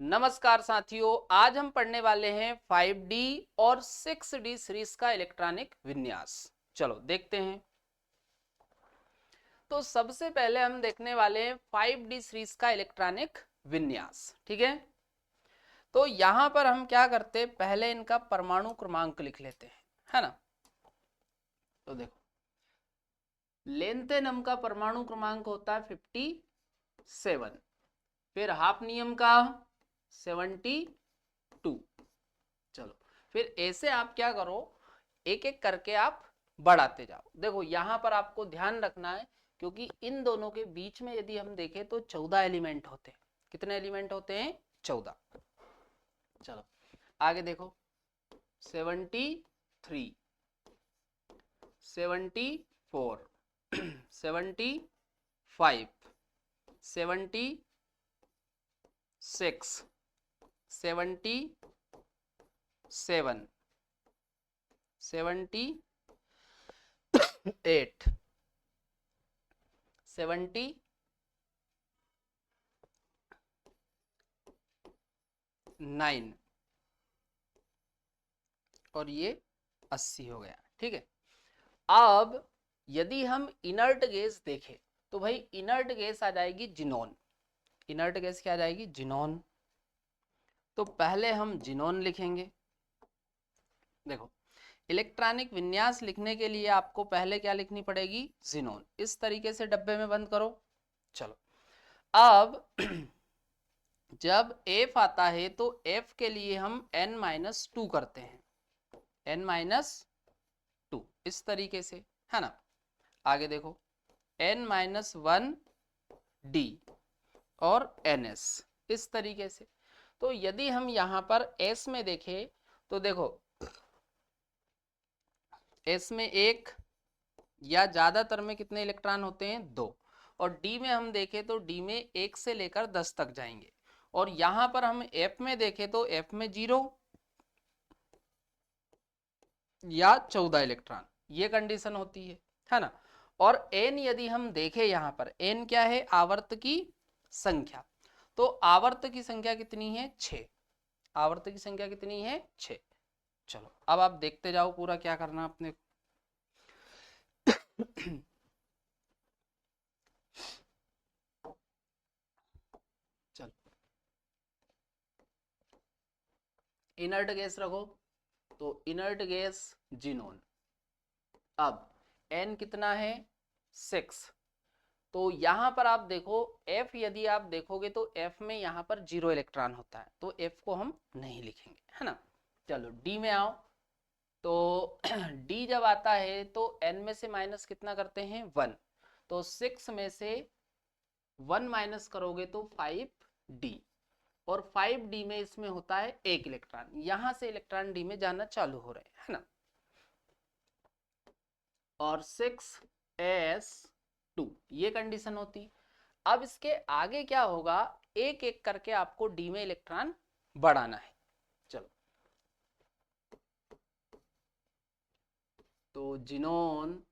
नमस्कार साथियों, आज हम पढ़ने वाले हैं 5D और 6D सीरीज का इलेक्ट्रॉनिक विन्यास। चलो देखते हैं। तो सबसे पहले हम देखने वाले हैं 5D सीरीज का इलेक्ट्रॉनिक विन्यास। ठीक है, तो यहां पर हम क्या करते हैं, पहले इनका परमाणु क्रमांक लिख लेते हैं, है ना। तो देखो, लेंथेनम का परमाणु क्रमांक होता है 57, फिर हाफनियम का 72। चलो, फिर ऐसे आप क्या करो, एक एक करके आप बढ़ाते जाओ। देखो यहां पर आपको ध्यान रखना है, क्योंकि इन दोनों के बीच में यदि हम देखें तो 14 एलिमेंट होते हैं। कितने एलिमेंट होते हैं? 14। चलो आगे देखो, 73, 74, 75, 76, 77, 78, 79 और ये 80 हो गया। ठीक है, अब यदि हम इनर्ट गैस देखें तो भाई इनर्ट गैस आ जाएगी जिनोन। इनर्ट गैस क्या आ जाएगी? जिनोन। तो पहले हम जिनोन लिखेंगे। देखो, इलेक्ट्रॉनिक विन्यास लिखने के लिए आपको पहले क्या लिखनी पड़ेगी? जिनोन। इस तरीके से डब्बे में बंद करो। चलो, अब जब F आता है तो F के लिए हम n-2 करते हैं, n-2 इस तरीके से, है ना। आगे देखो, n-1 D और ns इस तरीके से। तो यदि हम यहां पर S में देखें तो देखो, S में एक या ज्यादातर में कितने इलेक्ट्रॉन होते हैं? 2। और D में हम देखें तो D में 1 से लेकर 10 तक जाएंगे। और यहां पर हम F में देखें तो F में 0 या 14 इलेक्ट्रॉन, ये कंडीशन होती है ना। और n यदि हम देखें, यहां पर n क्या है? आवर्त की संख्या। तो आवर्त की संख्या कितनी है? 6। आवर्त की संख्या कितनी है? 6। चलो अब आप देखते जाओ पूरा क्या करना अपने को। चलो, इनर्ट गैस रखो, तो इनर्ट गैस जिनोन। अब n कितना है? 6। तो यहां पर आप देखो, F यदि आप देखोगे तो F में यहां पर 0 इलेक्ट्रॉन होता है, तो F को हम नहीं लिखेंगे, है ना। चलो D में आओ, तो D जब आता है तो n में से माइनस कितना करते हैं? 1। तो 6 में से 1 माइनस करोगे तो 5D, और 5D में इसमें होता है 1 इलेक्ट्रॉन। यहां से इलेक्ट्रॉन D में जाना चालू हो रहे हैं, है ना। और 6s2 ये कंडीशन होती। अब इसके आगे क्या होगा, एक एक करके आपको डी में इलेक्ट्रॉन बढ़ाना है। चलो, तो जिनोन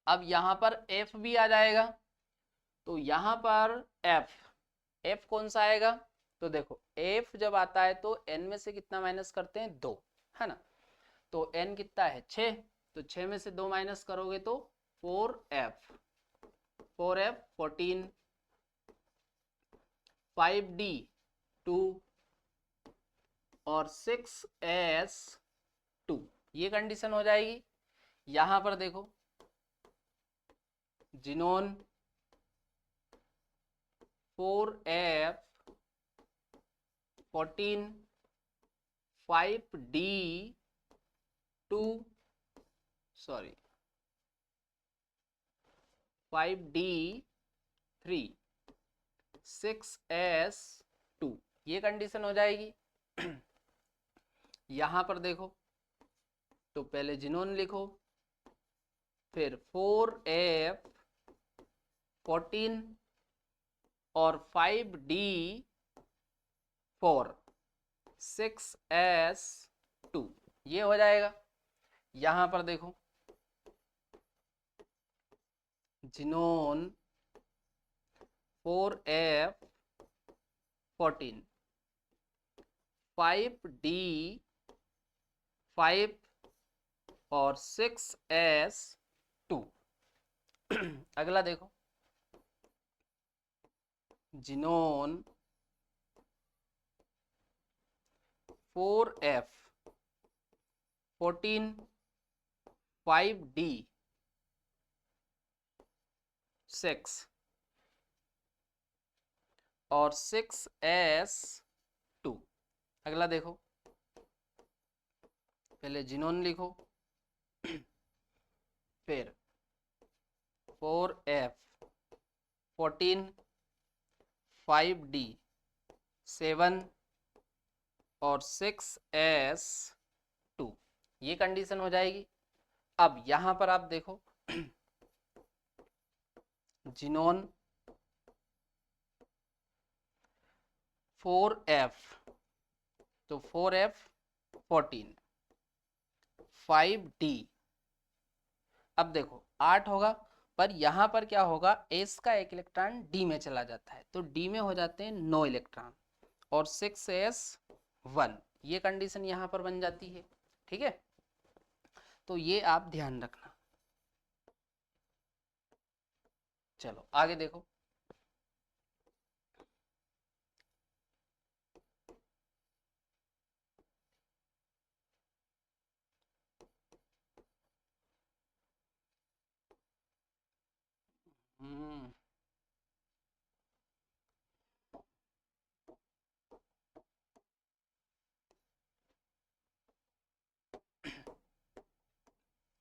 अब यहां पर F भी आ जाएगा। तो यहां पर F कौन सा आएगा? तो देखो, F जब आता है तो n में से कितना माइनस करते हैं? 2, है ना। तो n कितना है? 6। तो 6 में से 2 माइनस करोगे तो 4f, 4f 14, 5d 2 और 6s2, ये कंडीशन हो जाएगी। यहां पर देखो, xenon 4f 14, 5d 2, sorry 5d 3, 6s2, ये कंडीशन हो जाएगी। यहां पर देखो, तो पहले जिनोन लिखो, फिर 4f 14 और 5d 4, 6s2, ये हो जाएगा। यहां पर देखो, जिनोन 4F14, 5D 5 और 6S2। अगला देखो, जिनोन 4F14, 5D 6 और 6S2। अगला देखो, पहले जिनोन लिखो, फिर 4F14, 5D 7 और 6S2, ये कंडीशन हो जाएगी। अब यहां पर आप देखो, जिनोन 4F, तो 4F14, 5D, अब देखो 8 होगा, पर यहां पर क्या होगा, एस का एक इलेक्ट्रॉन डी में चला जाता है, तो डी में हो जाते हैं 9 इलेक्ट्रॉन और 6s1, ये कंडीशन यहां पर बन जाती है। ठीक है, तो ये आप ध्यान रखना। चलो आगे देखो,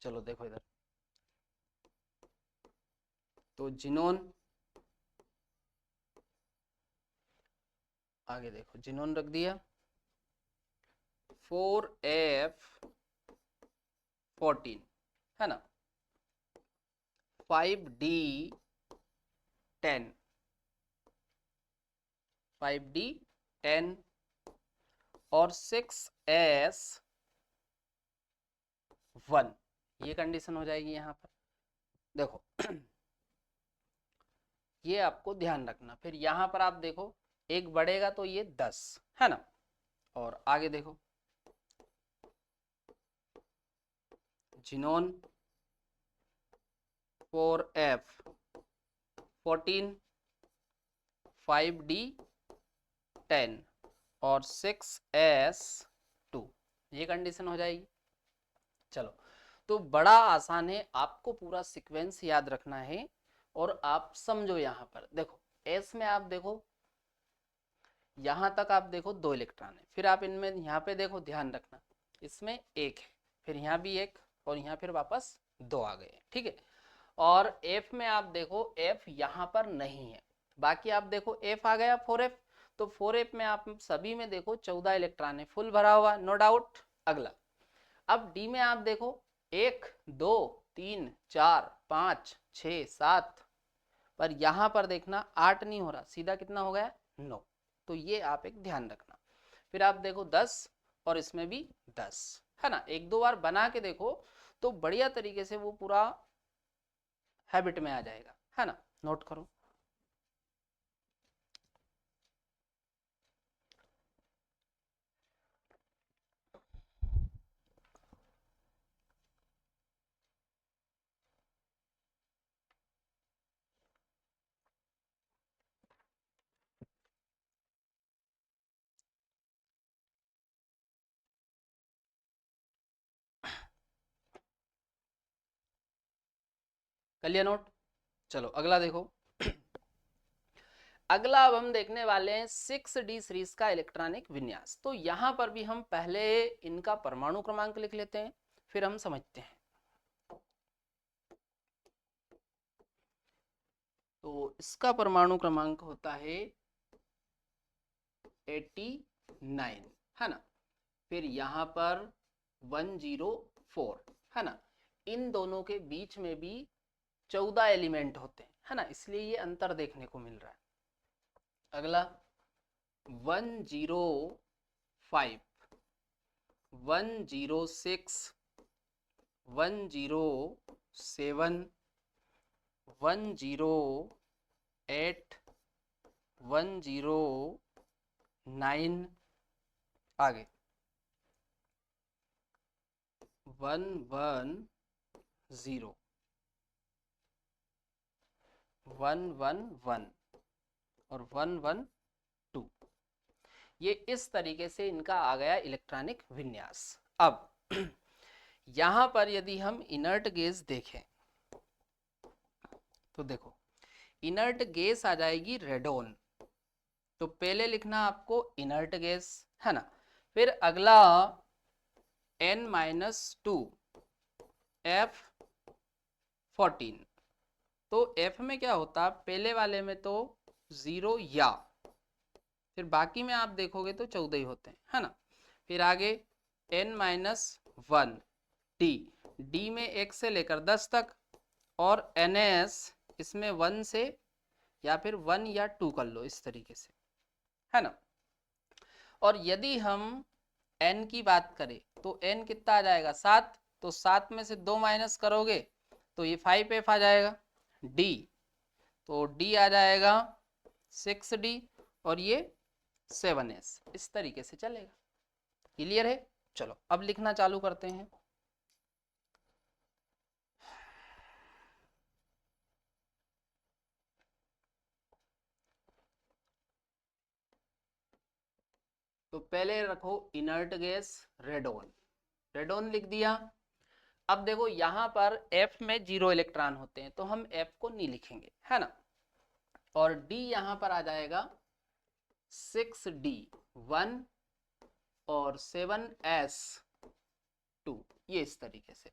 चलो देखो इधर, तो जिनोन, आगे देखो, जिनोन रख दिया 4F14, है ना, 5D10, 5D10 और 6S1, ये कंडीशन हो जाएगी यहां पर। देखो ये आपको ध्यान रखना। फिर यहां पर आप देखो, एक बढ़ेगा तो ये 10, है ना, और आगे देखो, जिनोन 4F14, 5D10 और 6S2, ये कंडीशन हो जाएगी। चलो, तो बड़ा आसान है, आपको पूरा सीक्वेंस याद रखना है और आप समझो। यहां पर देखो, एस में आप देखो, यहां तक आप देखो 2 इलेक्ट्रॉन है, फिर आप इनमें यहाँ पे देखो, ध्यान रखना, इसमें एक है, फिर यहाँ भी एक, और यहाँ फिर वापस 2 आ गए। ठीक है, और एफ में आप देखो, एफ यहाँ पर नहीं है, बाकी आप देखो एफ आ गया 4F, तो 4F में आप सभी में देखो 14 इलेक्ट्रॉन है, फुल भरा हुआ, नो डाउट। अगला, अब डी में आप देखो 1 2 3 4 5 6 7, पर यहां पर देखना 8 नहीं हो रहा, सीधा कितना हो गया, 9, तो ये आप एक ध्यान रखना। फिर आप देखो 10 और इसमें भी 10, है ना, एक दो बार बना के देखो तो बढ़िया तरीके से वो पूरा हैबिट में आ जाएगा, है ना, नोट करो। कर लिया नोट। चलो अगला देखो, अगला अब हम देखने वाले हैं 6D सीरीज का इलेक्ट्रॉनिक विन्यास। तो यहां पर भी हम पहले इनका परमाणु क्रमांक लिख लेते हैं, फिर हम समझते हैं। तो इसका परमाणु क्रमांक होता है 89, है ना, फिर यहां पर 104, है ना, इन दोनों के बीच में भी 14 एलिमेंट होते हैं, है ना, इसलिए ये अंतर देखने को मिल रहा है। अगला 105, 106, 107, 108 109 आगे 110 111 और 112। ये इस तरीके से इनका आ गया इलेक्ट्रॉनिक विन्यास। अब यहां पर यदि हम इनर्ट गैस देखें तो देखो इनर्ट गैस आ जाएगी रेडोन। तो पहले लिखना आपको इनर्ट गैस है ना, फिर अगला N-2 F14। तो F में क्या होता है, पहले वाले में तो 0 या, फिर बाकी में आप देखोगे तो 14 ही होते हैं, है ना। फिर आगे N-1 D, D में 1 से लेकर 10 तक, और NS इसमें 1 से या फिर 1 या 2 कर लो इस तरीके से, है ना। और यदि हम N की बात करें तो N कितना आ जाएगा 7, तो 7 में से 2 माइनस करोगे तो ये 5F आ जाएगा। D, तो D आ जाएगा 6D और ये 7S, इस तरीके से चलेगा। क्लियर है? चलो अब लिखना चालू करते हैं। तो पहले रखो इनर्ट गैस रेडोन, रेडोन लिख दिया। अब देखो यहां पर F में 0 इलेक्ट्रॉन होते हैं तो हम F को नहीं लिखेंगे, है ना। और D यहां पर आ जाएगा 6D 1 और 7S 2, ये इस तरीके से।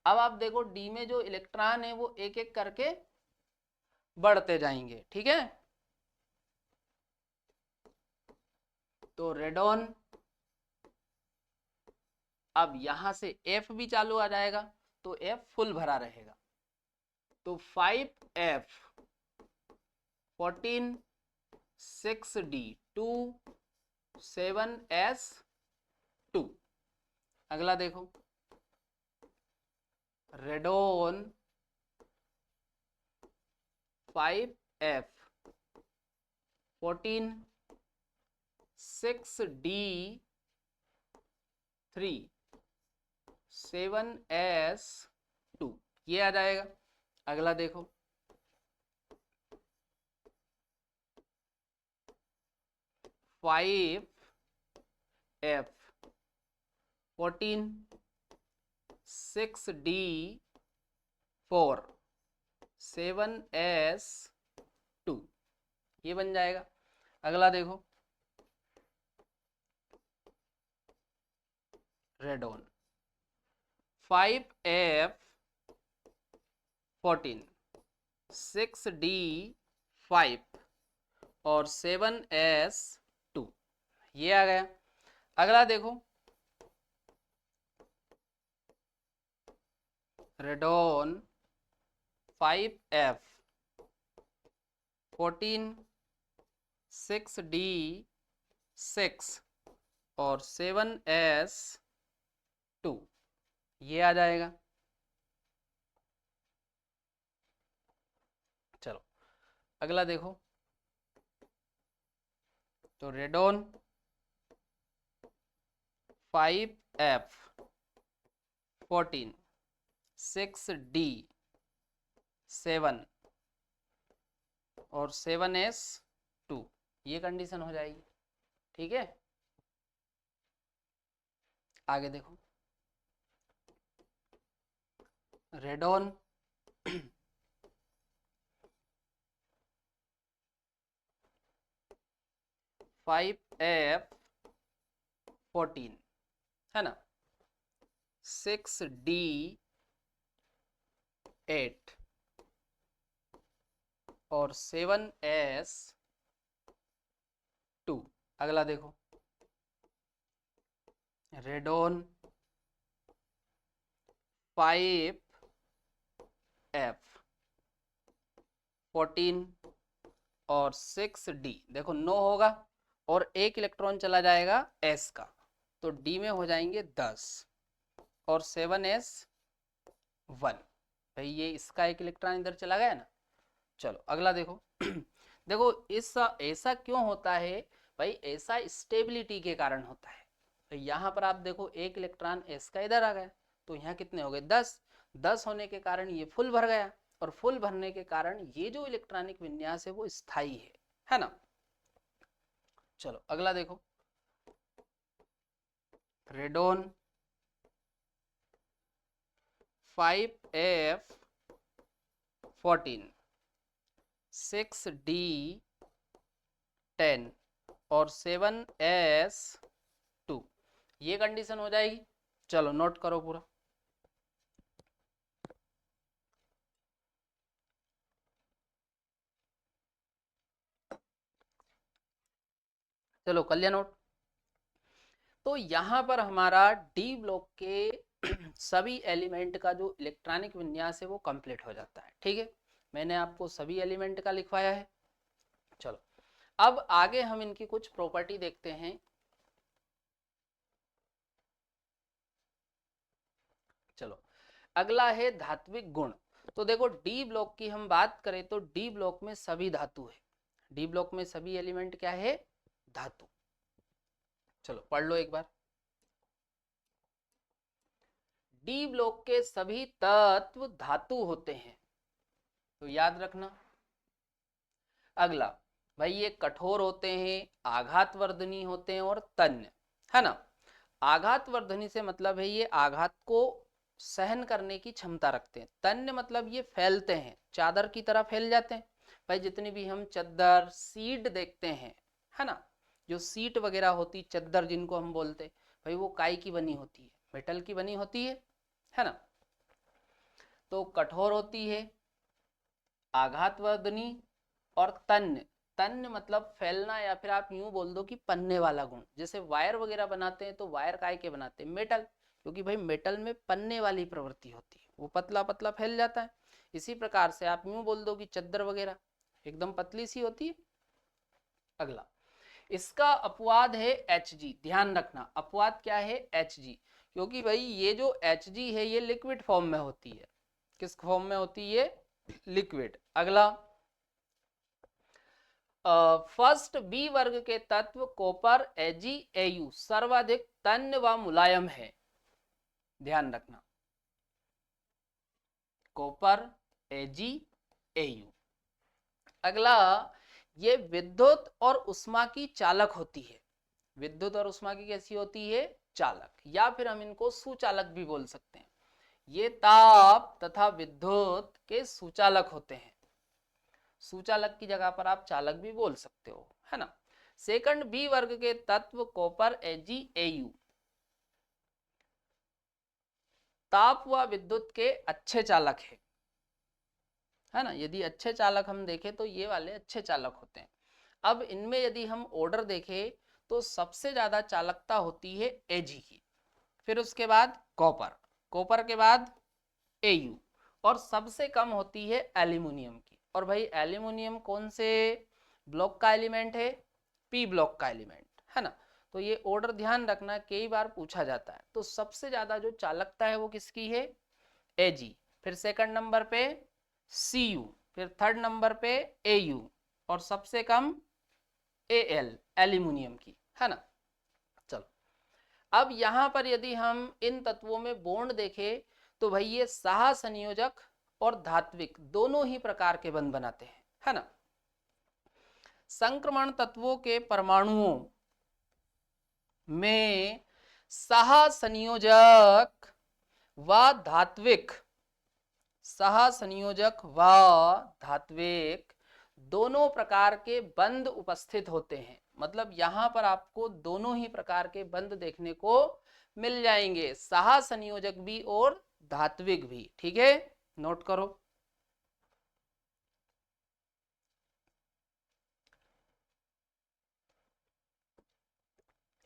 अब आप देखो D में जो इलेक्ट्रॉन है वो एक एक करके बढ़ते जाएंगे, ठीक है। तो रेडोन, अब यहां से F भी चालू आ जाएगा तो F फुल भरा रहेगा। तो 5F 14 6D 2 7S 2। अगला देखो रेडोन 5F 14 6D 3 7S 2, ये आ जाएगा। अगला देखो F 14 6D 4 7S 2, ये बन जाएगा। अगला देखो रेडोन 5F 14 6D 5 और 7S 2, ये आ गया। अगला देखो रेडोन 5F 14 6D 6 और 7S 2, ये आ जाएगा। चलो अगला देखो तो रेडोन 5F 14 6D 7 और 7S 2, ये कंडीशन हो जाएगी, ठीक है। आगे देखो रेडोन 5F 14, है ना, 6D 8 और 7S 2। अगला देखो रेडोन 5F 14 और 6D, देखो 9 होगा और एक इलेक्ट्रॉन चला जाएगा S का, तो D में हो जाएंगे 10 और 7S 1, भाई ये इसका एक इलेक्ट्रॉन इधर चला गया ना। चलो अगला देखो। देखो इस ऐसा क्यों होता है भाई, ऐसा स्टेबिलिटी के कारण होता है। तो यहाँ पर आप देखो एक इलेक्ट्रॉन एस का इधर आ गया, तो यहाँ कितने हो गए 10। 10 होने के कारण ये फुल भर गया, और फुल भरने के कारण ये जो इलेक्ट्रॉनिक विन्यास है वो स्थायी है ना। चलो अगला देखो, रेडोन 5F14 6D10 और 7S2, ये कंडीशन हो जाएगी। चलो नोट करो पूरा। चलो कर लिया नोट। तो यहाँ पर हमारा डी ब्लॉक के सभी एलिमेंट का जो इलेक्ट्रॉनिक विन्यास है वो कंप्लीट हो जाता है। ठीक है, मैंने आपको सभी एलिमेंट का लिखवाया है। चलो अब आगे हम इनकी कुछ प्रॉपर्टी देखते हैं। चलो अगला है धात्विक गुण। तो देखो डी ब्लॉक की हम बात करें तो डी ब्लॉक में सभी धातु है। डी ब्लॉक में सभी एलिमेंट क्या है, धातु। चलो पढ़ लो एक बार। डी ब्लॉक के सभी तत्व धातु होते हैं, तो याद रखना। अगला भाई ये कठोर होते हैं, आघातवर्धनी होते हैं और तन्य, है ना। आघातवर्धनी से मतलब है ये आघात को सहन करने की क्षमता रखते हैं। तन्य मतलब ये फैलते हैं, चादर की तरह फैल जाते हैं। भाई जितनी भी हम चद्दर सीट देखते हैं, है ना, जो सीट वगैरह होती चद्दर जिनको हम बोलते, भाई वो काय की बनी होती है, मेटल की बनी होती है ना। तो कठोर होती है, आघातवर्धनी और तन्य। तन्य मतलब फैलना, या फिर आप यूं बोल दो कि पन्ने वाला गुण। जैसे वायर वगैरह बनाते हैं तो वायर काय के बनाते हैं, मेटल, क्योंकि भाई मेटल में पन्ने वाली प्रवृत्ति होती है, वो पतला पतला फैल जाता है। इसी प्रकार से आप यूं बोल दो कि चद्दर वगैरह एकदम पतली सी होती है। अगला इसका अपवाद है Hg। ध्यान रखना अपवाद क्या है, Hg, क्योंकि भाई ये जो Hg है ये लिक्विड फॉर्म में होती है। किस फॉर्म में होती है, लिक्विड। अगला फर्स्ट बी वर्ग के तत्व कॉपर Ag Au सर्वाधिक तन्य व मुलायम है। ध्यान रखना कॉपर Ag Au। अगला ये विद्युत और उष्मा की चालक होती है। विद्युत और उष्मा की कैसी होती है, चालक, या फिर हम इनको सुचालक भी बोल सकते हैं। ये ताप तथा विद्युत के सुचालक होते हैं। सुचालक की जगह पर आप चालक भी बोल सकते हो, है ना। सेकंड बी वर्ग के तत्व कॉपर Ag Au ताप व विद्युत के अच्छे चालक है ना। यदि अच्छे चालक हम देखें तो ये वाले अच्छे चालक होते हैं। अब इनमें यदि हम ऑर्डर देखें तो सबसे ज्यादा चालकता होती है Ag की, फिर उसके बाद कॉपर, कॉपर के बाद Au, और सबसे कम होती है एल्यूमिनियम की। और भाई एल्यूमिनियम कौन से ब्लॉक का एलिमेंट है, पी ब्लॉक का एलिमेंट, है ना। तो ये ऑर्डर ध्यान रखना, कई बार पूछा जाता है। तो सबसे ज्यादा जो चालकता है वो किसकी है, Ag, फिर सेकंड नंबर पे Cu, फिर थर्ड नंबर पे Au, और सबसे कम Al एल्यूमिनियम की, है ना। चलो अब यहां पर यदि हम इन तत्वों में बॉन्ड देखें तो भाई ये सह संयोजक और धात्विक दोनों ही प्रकार के बंध बनाते हैं, है ना। संक्रमण तत्वों के परमाणुओं में सह संयोजक व धात्विक, सह संयोजक व धात्विक दोनों प्रकार के बंध उपस्थित होते हैं। मतलब यहां पर आपको दोनों ही प्रकार के बंध देखने को मिल जाएंगे, सह संयोजक भी और धात्विक भी। ठीक है, नोट करो।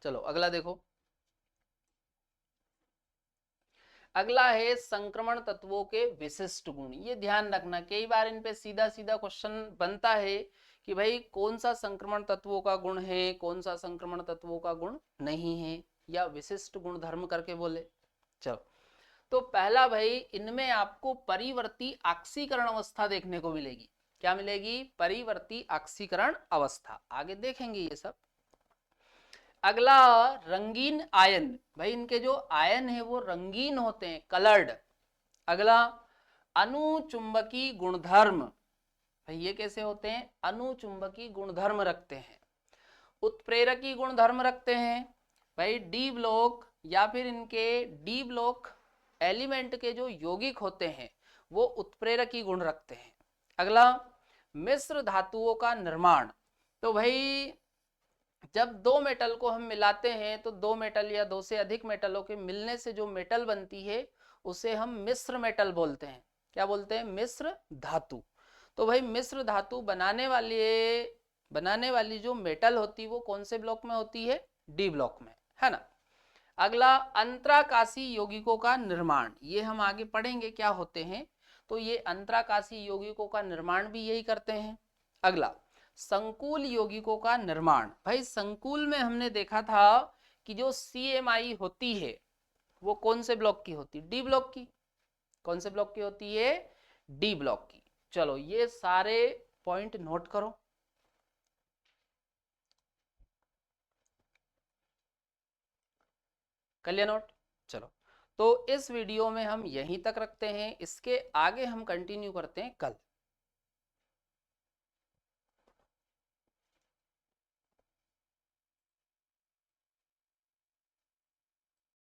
चलो अगला देखो। अगला है संक्रमण तत्वों के विशिष्ट गुण। ये ध्यान रखना, कई बार इन पे सीधा सीधा क्वेश्चन बनता है कि भाई कौन सा संक्रमण तत्वों का गुण है, कौन सा संक्रमण तत्वों का गुण नहीं है, या विशिष्ट गुण धर्म करके बोले। चलो तो पहला भाई, इनमें आपको परिवर्ती ऑक्सीकरण अवस्था देखने को मिलेगी। क्या मिलेगी? परिवर्ती ऑक्सीकरण अवस्था। आगे देखेंगे ये सब। अगला रंगीन आयन, भाई इनके जो आयन है वो रंगीन होते हैं, कलर्ड। अगला अनुचुंबकी गुणधर्म, भाई ये कैसे होते हैं? अनुचुंबकी गुणधर्म रखते हैं। उत्प्रेरकी गुणधर्म रखते हैं, भाई डी ब्लॉक या फिर इनके डी ब्लॉक एलिमेंट के जो यौगिक होते हैं वो उत्प्रेरकी गुण रखते हैं। अगला मिश्र धातुओं का निर्माण, तो भाई जब दो मेटल को हम मिलाते हैं तो दो मेटल या दो से अधिक मेटलों के मिलने से जो मेटल बनती है उसे हम मिश्र मेटल बोलते हैं। क्या बोलते हैं? मिश्र धातु। तो भाई मिश्र धातु बनाने वाली जो मेटल होती वो कौन से ब्लॉक में होती है? डी ब्लॉक में, है ना। अगला अंतराकाशी यौगिकों का निर्माण, ये हम आगे पढ़ेंगे क्या होते हैं। तो ये अंतराकाशी यौगिकों का निर्माण भी यही करते हैं। अगला संकुल यौगिकों का निर्माण, भाई संकुल में हमने देखा था कि जो CMI होती है वो कौन से ब्लॉक की होती? डी ब्लॉक की। कौन से ब्लॉक की होती है? डी ब्लॉक की। चलो ये सारे पॉइंट नोट करो। कर लिया नोट? चलो, तो इस वीडियो में हम यहीं तक रखते हैं, इसके आगे हम कंटिन्यू करते हैं कल।